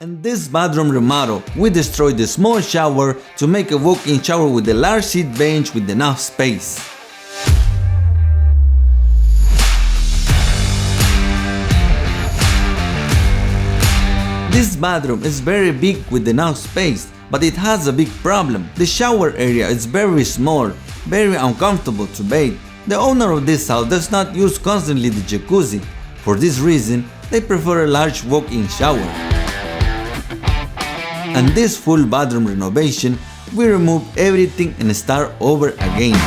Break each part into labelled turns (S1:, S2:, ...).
S1: In this bathroom remodel, we destroyed the small shower to make a walk-in shower with a large seat bench with enough space. This bathroom is very big with enough space, but it has a big problem. The shower area is very small, very uncomfortable to bathe. The owner of this house does not use constantly the jacuzzi. For this reason, they prefer a large walk-in shower. And this full bathroom renovation, we remove everything and start over again.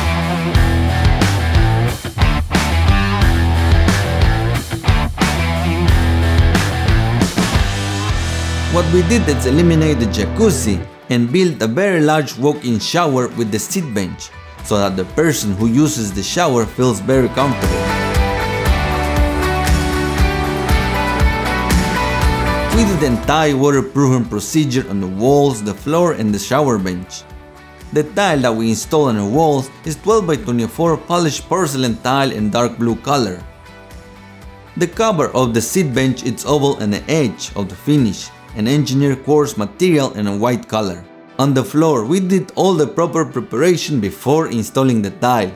S1: What we did is eliminate the jacuzzi and build a very large walk-in shower with the seat bench, so that the person who uses the shower feels very comfortable. We did the entire waterproofing procedure on the walls, the floor and the shower bench. The tile that we installed on the walls is 12 by 24 polished porcelain tile in dark blue color. The cover of the seat bench is oval and the edge of the finish, an engineered quartz material in a white color. On the floor, we did all the proper preparation before installing the tile.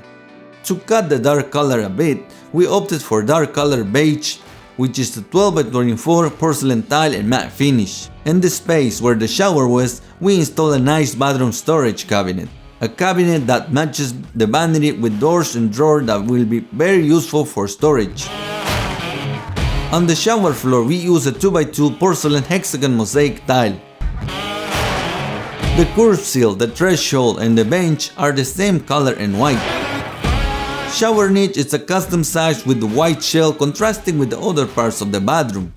S1: To cut the dark color a bit, we opted for dark color beige, which is the 12 by 24 porcelain tile and matte finish. In the space where the shower was, we installed a nice bathroom storage cabinet. A cabinet that matches the vanity with doors and drawers that will be very useful for storage. On the shower floor, we use a 2x2 porcelain hexagon mosaic tile. The curb seal, the threshold and the bench are the same color and white. Shower niche is a custom size with the white shell contrasting with the other parts of the bathroom.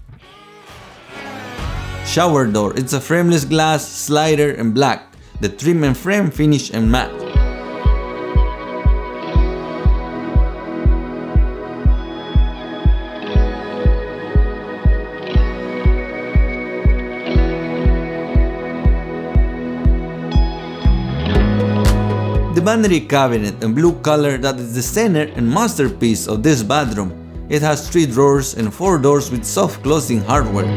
S1: Shower door, it's a frameless glass, slider and black. The trim and frame finish and matte. The vanity cabinet in blue color that is the center and masterpiece of this bathroom. It has 3 drawers and 4 doors with soft closing hardware.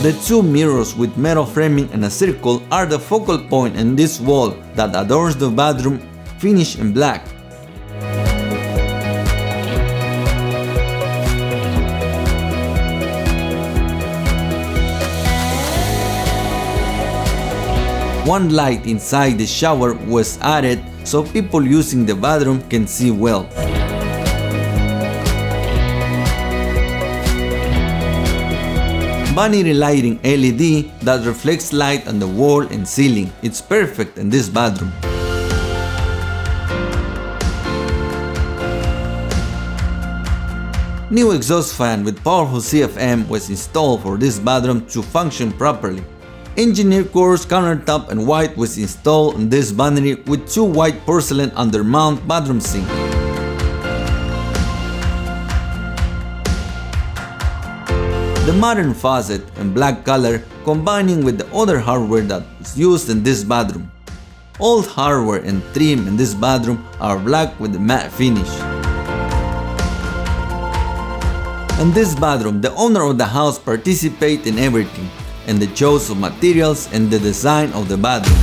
S1: The 2 mirrors with metal framing and a circle are the focal point in this wall that adorns the bathroom, finished in black. One light inside the shower was added so people using the bathroom can see well. Vanity lighting LED that reflects light on the wall and ceiling. It's perfect in this bathroom. New exhaust fan with powerful CFM was installed for this bathroom to function properly. Engineered quartz countertop and white was installed in this vanity with 2 white porcelain undermount bathroom sink. The modern faucet in black color combining with the other hardware that is used in this bathroom. All hardware and trim in this bathroom are black with a matte finish. In this bathroom, the owner of the house participates in everything, and the choice of materials and the design of the bathroom.